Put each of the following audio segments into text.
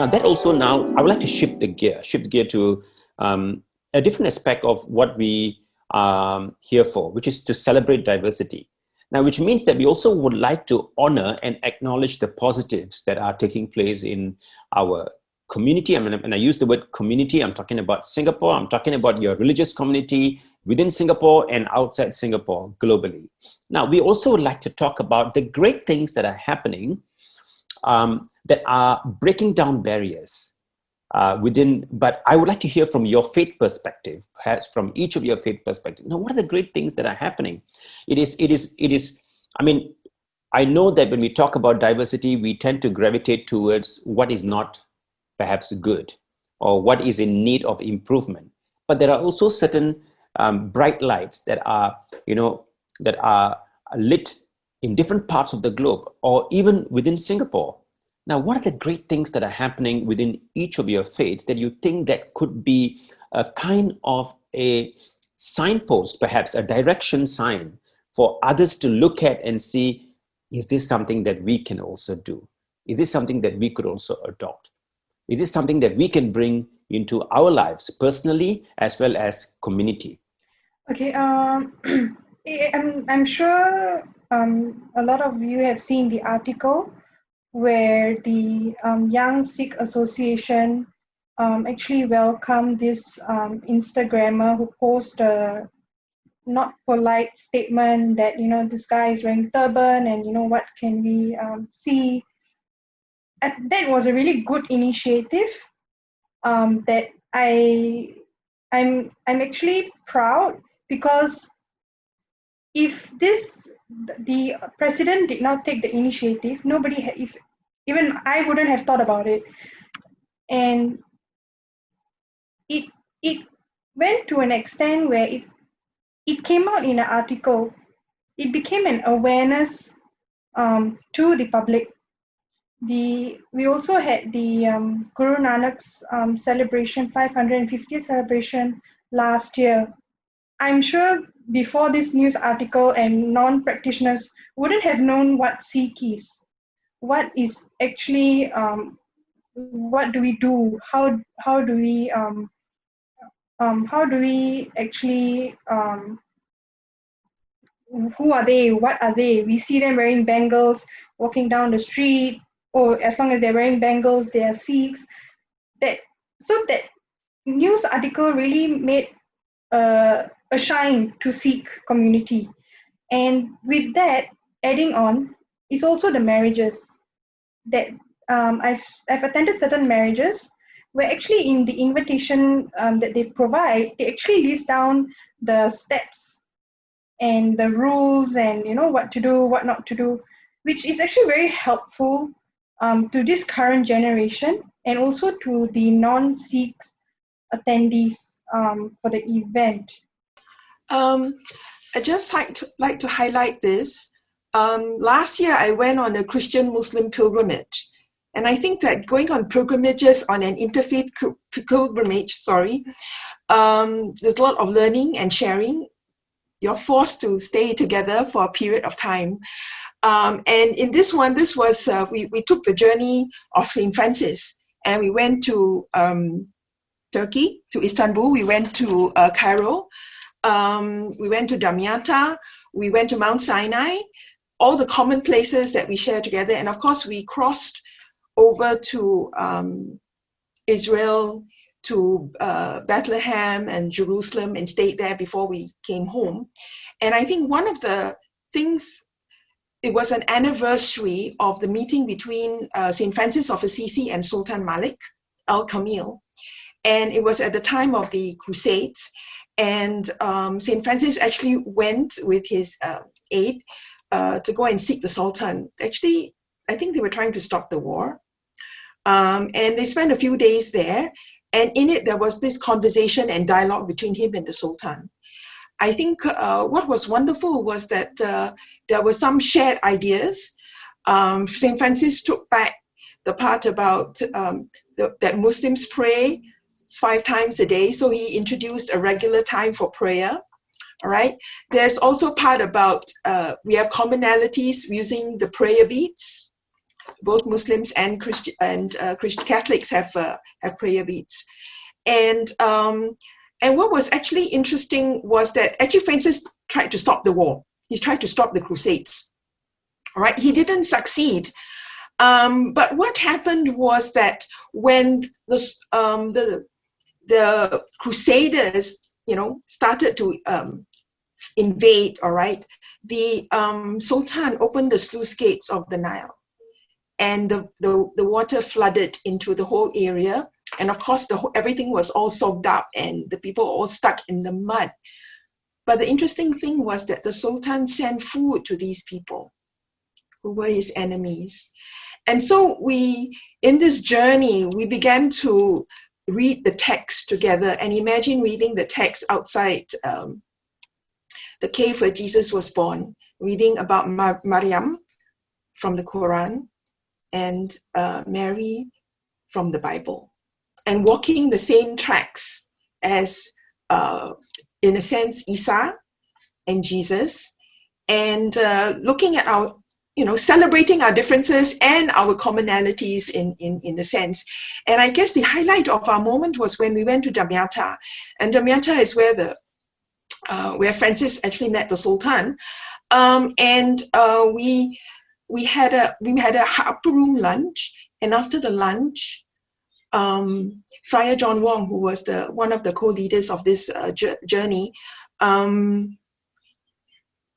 Now that also now, I would like to shift gear to a different aspect of what we are here for, which is to celebrate diversity. Now, which means that we also would like to honor and acknowledge the positives that are taking place in our community. I mean, and I use the word community, I'm talking about Singapore, I'm talking about your religious community within Singapore and outside Singapore globally. Now, we also would like to talk about the great things that are happening that are breaking down barriers within, but I would like to hear from your faith perspective, perhaps from each of your faith perspective. Now, what are the great things that are happening? It is, I mean, I know that when we talk about diversity, we tend to gravitate towards what is not perhaps good or what is in need of improvement. But there are also certain bright lights that are, that are lit in different parts of the globe or even within Singapore. Now, what are the great things that are happening within each of your faiths that you think that could be a kind of a signpost, perhaps a direction sign for others to look at and see, is this something that we can also do? Is this something that we could also adopt? Is this something that we can bring into our lives personally as well as community? Okay, I'm sure a lot of you have seen the article where the Young Sikh Association actually welcomed this Instagrammer who posted a not polite statement that, this guy is wearing turban and, what can we see. That was a really good initiative that I'm actually proud, because if the president did not take the initiative, even I wouldn't have thought about it. And it went to an extent where it came out in an article. It became an awareness to the public. We also had the Guru Nanak's celebration, 550th celebration last year. I'm sure before this news article and non-practitioners wouldn't have known what Sikh is. What is actually, what do we do? How do we actually, who are they? What are they? We see them wearing bangles, walking down the street. Oh, as long as they're wearing bangles, they are Sikhs. So that news article really made a shine to Sikh community. And with that, adding on, is also the marriages. That I've attended certain marriages where actually in the invitation that they provide, they actually list down the steps and the rules and what to do, what not to do, which is actually very helpful to this current generation and also to the non-Sikh attendees for the event. I just like to highlight this. Last year, I went on a Christian-Muslim pilgrimage. And I think that going on pilgrimages, on an interfaith pilgrimage, there's a lot of learning and sharing. You're forced to stay together for a period of time. And in this one, we took the journey of St. Francis, and we went to Turkey, to Istanbul. We went to Cairo. We went to Damietta. We went to Mount Sinai. All the common places that we share together. And of course, we crossed over to Israel, to Bethlehem and Jerusalem, and stayed there before we came home. And I think one of the things, it was an anniversary of the meeting between St. Francis of Assisi and Sultan Malik al-Kamil. And it was at the time of the Crusades. And St. Francis actually went with his aide to go and seek the Sultan. Actually, I think they were trying to stop the war. And they spent a few days there. And in it, there was this conversation and dialogue between him and the Sultan. I think what was wonderful was that there were some shared ideas. St. Francis took back the part about that Muslims pray 5 times a day. So he introduced a regular time for prayer. All right. There's also part about we have commonalities using the prayer beads. both Muslims and Christian Catholics have prayer beads. And what was actually interesting was that actually Francis tried to stop the war. He's tried to stop the Crusades. All right, he didn't succeed. But what happened was that when the Crusaders, started to invade, all right, the Sultan opened the sluice gates of the Nile, and the water flooded into the whole area. And of course, everything was all soaked up, and the people were all stuck in the mud. But the interesting thing was that the Sultan sent food to these people who were his enemies. And so in this journey, we began to read the text together, and imagine reading the text outside the cave where Jesus was born, reading about Maryam from the Quran and Mary from the Bible, and walking the same tracks as, in a sense, Isa and Jesus, and looking at our, celebrating our differences and our commonalities in a sense. And I guess the highlight of our moment was when we went to Damietta, and Damietta is where Francis actually met the Sultan, and we had a upper room lunch, and after the lunch, Friar John Wong, who was one of the co-leaders of this journey,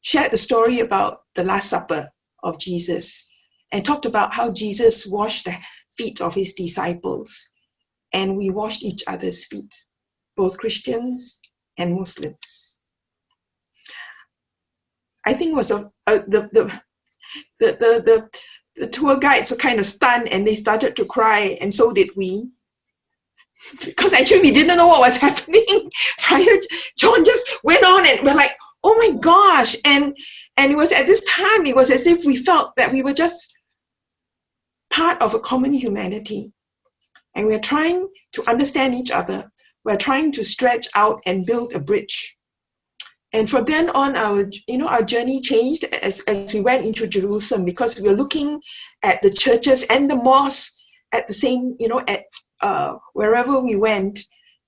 shared the story about the Last Supper of Jesus, and talked about how Jesus washed the feet of his disciples, and we washed each other's feet, both Christians and Muslims. I think it was the tour guides were kind of stunned, and they started to cry, and so did we, because actually we didn't know what was happening. Friar John just went on, and we're like, oh my gosh. And it was at this time, it was as if we felt that we were just part of a common humanity, and we're trying to understand each other. We're trying to stretch out and build a bridge. And from then on, our journey changed as we went into Jerusalem, because we were looking at the churches and the mosques at the same, wherever we went.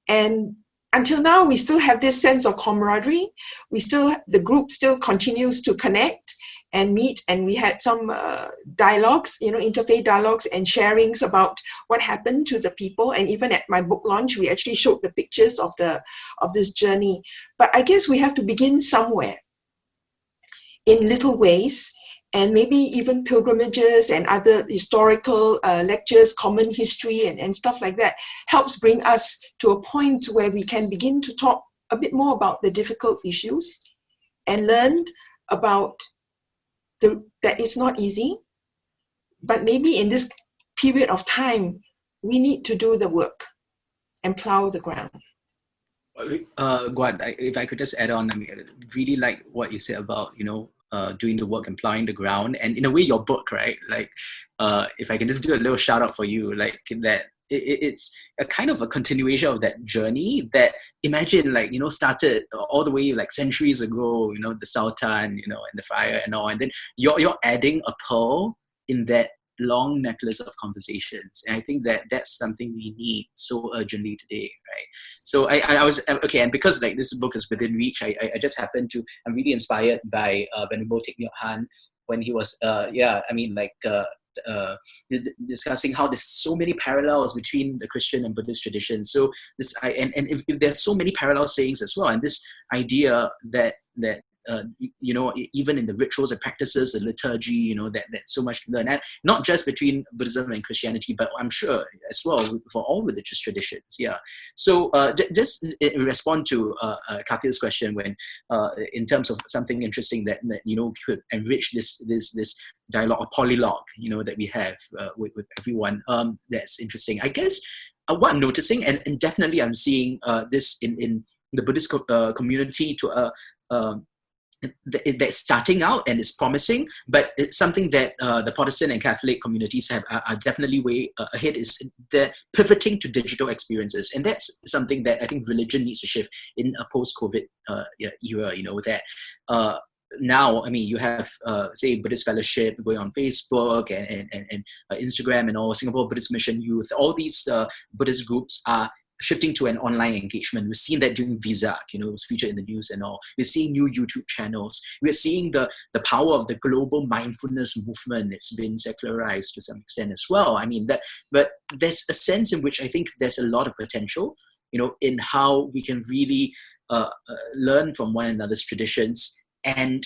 And until now, we still have this sense of camaraderie. The group still continues to connect and meet, and we had some dialogues, interfaith dialogues and sharings about what happened to the people. And even at my book launch, we actually showed the pictures of this journey. But I guess we have to begin somewhere, in little ways, and maybe even pilgrimages and other historical lectures, common history and stuff like that helps bring us to a point where we can begin to talk a bit more about the difficult issues and learn about that it's not easy, but maybe in this period of time, we need to do the work and plow the ground. Guad, if I could just add on, I really like what you said about, doing the work and plowing the ground, and in a way your book, right? Like, if I can just do a little shout out for you, like that, it's a kind of a continuation of that journey that, imagine, started all the way centuries ago, the Sultan, and the fire and all, and then you're adding a pearl in that long necklace of conversations. And I think that that's something we need so urgently today, right? So I was, okay, and because this book is within reach, I just happened to, I'm really inspired by Venerable Thich Nhat Hanh when he was, discussing how there's so many parallels between the Christian and Buddhist traditions. So this, if there's so many parallel sayings as well, and this idea that even in the rituals and practices, the liturgy, that so much to learn, and not just between Buddhism and Christianity, but I'm sure as well for all religious traditions. Yeah. So just in respond to Katya's question, when in terms of something interesting that could enrich this dialogue or polylogue, that we have with everyone. That's interesting. I guess what I'm noticing, and definitely I'm seeing this in the Buddhist community to that's starting out and it's promising, but it's something that the Protestant and Catholic communities are definitely way ahead, is the pivoting to digital experiences. And that's something that I think religion needs to shift in a post-COVID era, that now, I mean, you have, say, Buddhist Fellowship going on Facebook and Instagram, and all Singapore Buddhist Mission Youth. All these Buddhist groups are shifting to an online engagement. We've seen that during Visa, it was featured in the news and all. We're seeing new YouTube channels. We're seeing the power of the global mindfulness movement. It's been secularized to some extent as well. I mean, but there's a sense in which I think there's a lot of potential, in how we can really learn from one another's traditions and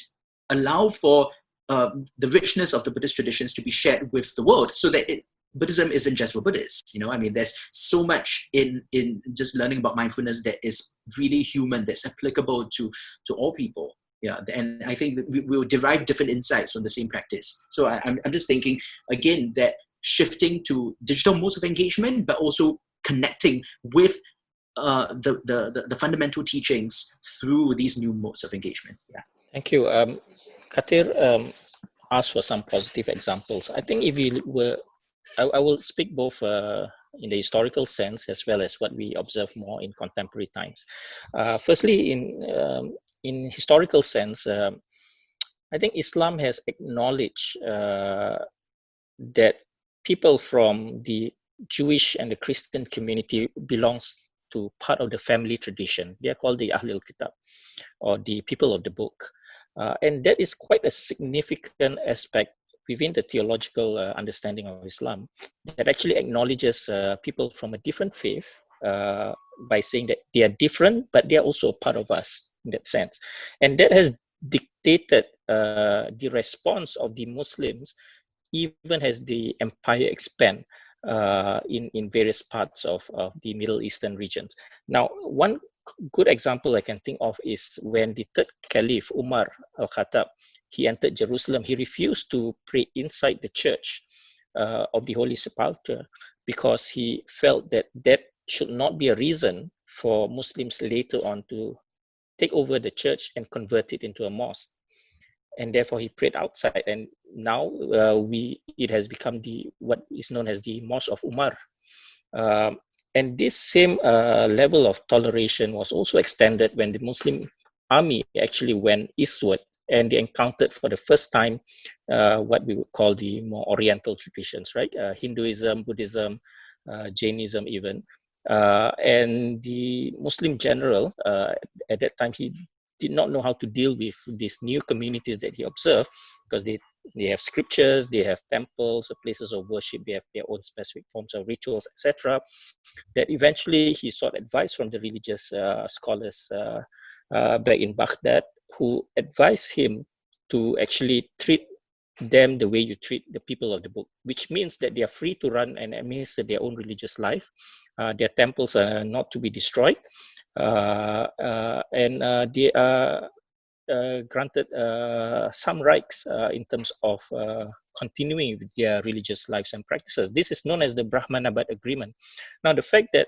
allow for the richness of the Buddhist traditions to be shared with the world, so that Buddhism isn't just for Buddhists. I mean, there's so much in just learning about mindfulness that is really human, that's applicable to all people. Yeah, and I think that we will derive different insights from the same practice. So I'm just thinking, again, that shifting to digital modes of engagement, but also connecting with the fundamental teachings through these new modes of engagement. Yeah. Thank you. Katir asked for some positive examples. I think if you were, I will speak both in the historical sense as well as what we observe more in contemporary times. Firstly, in historical sense, I think Islam has acknowledged that people from the Jewish and the Christian community belongs to part of the family tradition. They are called the Ahlul Kitab, or the people of the book. And that is quite a significant aspect within the theological understanding of Islam, that actually acknowledges people from a different faith by saying that they are different, but they are also part of us in that sense. And that has dictated the response of the Muslims, even as the empire expand in various parts of the Middle Eastern regions. Now, one good example I can think of is when the third caliph, Umar al-Khattab, he entered Jerusalem. He refused to pray inside the church of the Holy Sepulchre because he felt that that should not be a reason for Muslims later on to take over the church and convert it into a mosque. And therefore he prayed outside, and now it has become what is known as the Mosque of Umar. And this same level of toleration was also extended when the Muslim army actually went eastward, and they encountered for the first time what we would call the more Oriental traditions, right? Hinduism, Buddhism, Jainism even. And the Muslim general at that time, he did not know how to deal with these new communities that he observed, because they have scriptures, they have temples, places of worship, they have their own specific forms of rituals, etc. That eventually he sought advice from the religious scholars back in Baghdad, who advised him to actually treat them the way you treat the people of the book, which means that they are free to run and administer their own religious life. Their temples are not to be destroyed, and they are granted some rights in terms of continuing with their religious lives and practices. This is known as the Brahmanabad Agreement. Now, the fact that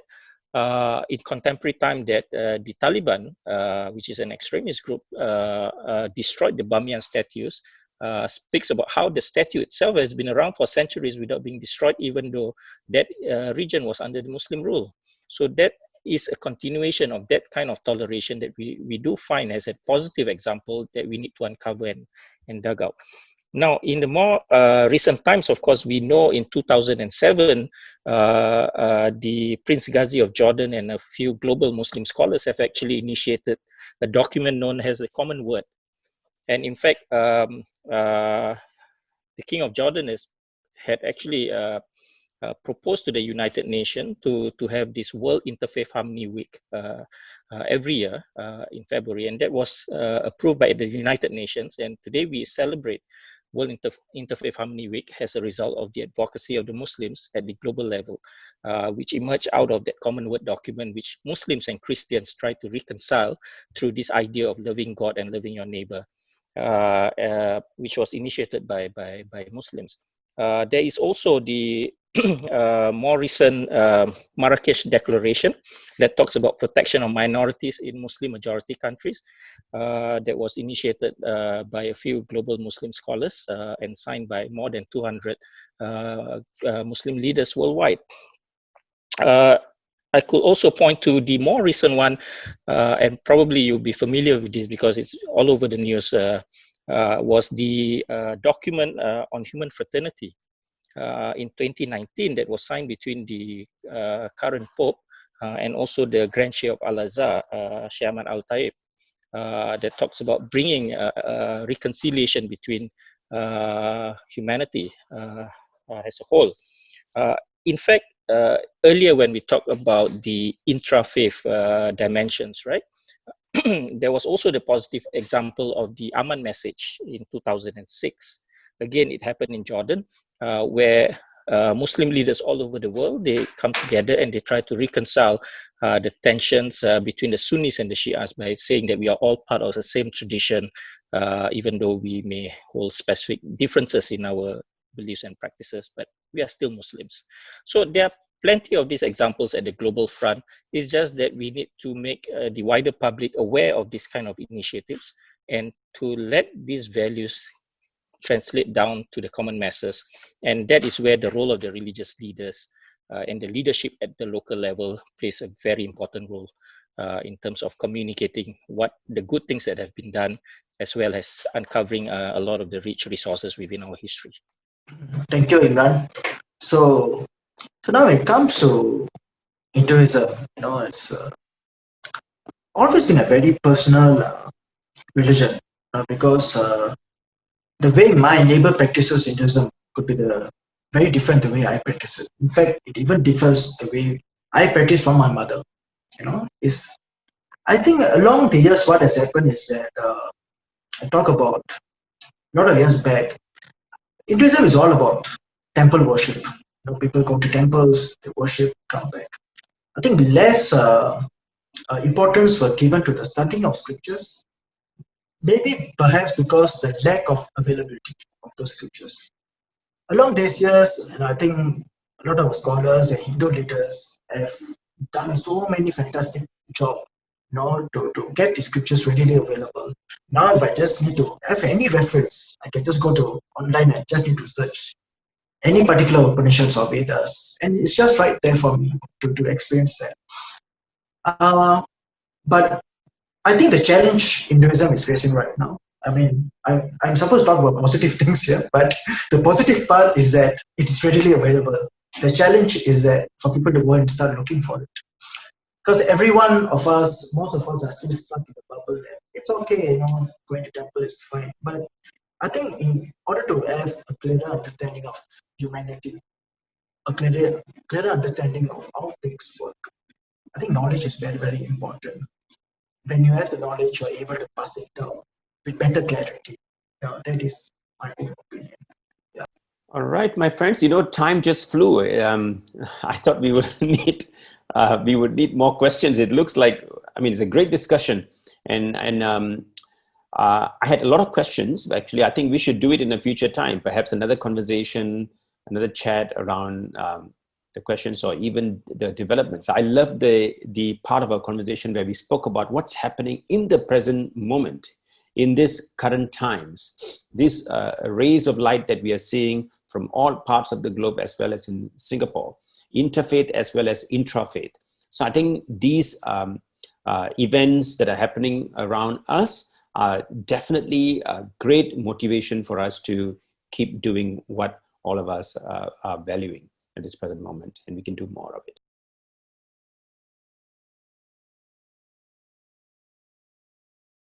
in contemporary time that the Taliban, which is an extremist group, destroyed the Bamiyan statues, speaks about how the statue itself has been around for centuries without being destroyed, even though that region was under the Muslim rule. So that is a continuation of that kind of toleration that we do find as a positive example that we need to uncover and dug out. Now, in the more recent times, of course, we know in 2007, the Prince Ghazi of Jordan and a few global Muslim scholars have actually initiated a document known as the Common Word. And in fact, the King of Jordan had actually proposed to the United Nations to have this World Interfaith Harmony Week every year in February, and that was approved by the United Nations. And today we celebrate World Interfaith Harmony Week as a result of the advocacy of the Muslims at the global level, which emerged out of that Common Word document, which Muslims and Christians try to reconcile through this idea of loving God and loving your neighbor, which was initiated by Muslims. There is also the more recent Marrakesh Declaration that talks about protection of minorities in Muslim majority countries, that was initiated by a few global Muslim scholars and signed by more than 200 Muslim leaders worldwide. I could also point to the more recent one, and probably you'll be familiar with this because it's all over the news, was the document on human fraternity in 2019 that was signed between the current Pope and also the Grand Sheikh of Al-Azhar, Sheikh Ahmad Al-Taib, that talks about bringing reconciliation between humanity as a whole. In fact, earlier when we talked about the intra-faith dimensions, right? There was also the positive example of the Aman message in 2006. Again, it happened in Jordan, where Muslim leaders all over the world, they come together and they try to reconcile the tensions between the Sunnis and the Shias by saying that we are all part of the same tradition, even though we may hold specific differences in our beliefs and practices, but we are still Muslims. So there are plenty of these examples at the global front. It's just that we need to make the wider public aware of these kind of initiatives and to let these values translate down to the common masses. And that is where the role of the religious leaders and the leadership at the local level plays a very important role in terms of communicating what the good things that have been done, as well as uncovering a lot of the rich resources within our history. Thank you, Imran. So now it comes to Hinduism. It's always been a very personal religion, because the way my neighbor practices Hinduism could be very different the way I practice it. In fact, it even differs the way I practice from my mother. I think along the years, what has happened is that I talk about a lot of years back. Hinduism is all about temple worship. People go to temples, they worship, come back. I think less importance was given to the studying of scriptures. Maybe perhaps because the lack of availability of those scriptures. Along these years, and I think a lot of scholars and Hindu leaders have done so many fantastic jobs, to get the scriptures readily available. Now, if I just need to have any reference, I can just go to online and just need to search any particular Upanishads or Vedas, and it's just right there for me to experience that. But I think the challenge Hinduism is facing right now, I mean, I'm supposed to talk about positive things here, but the positive part is that it's readily available. The challenge is that for people to go and start looking for it. Because every one of us, most of us are still stuck in the bubble that it's okay, going to temple is fine. But I think in order to have a clearer understanding of humanity, a clearer understanding of how things work, I think knowledge is very, very important. When you have the knowledge, you're able to pass it down with better clarity. That is my opinion. Yeah. All right, my friends, time just flew. I thought we would need more questions. It looks like, it's a great discussion. And I had a lot of questions. Actually, I think we should do it in a future time, perhaps another conversation, another chat around the questions or even the developments. I love the part of our conversation where we spoke about what's happening in the present moment, in this current times, these rays of light that we are seeing from all parts of the globe, as well as in Singapore, interfaith as well as intrafaith. So I think these events that are happening around us are definitely a great motivation for us to keep doing what all of us are valuing at this present moment, and we can do more of it.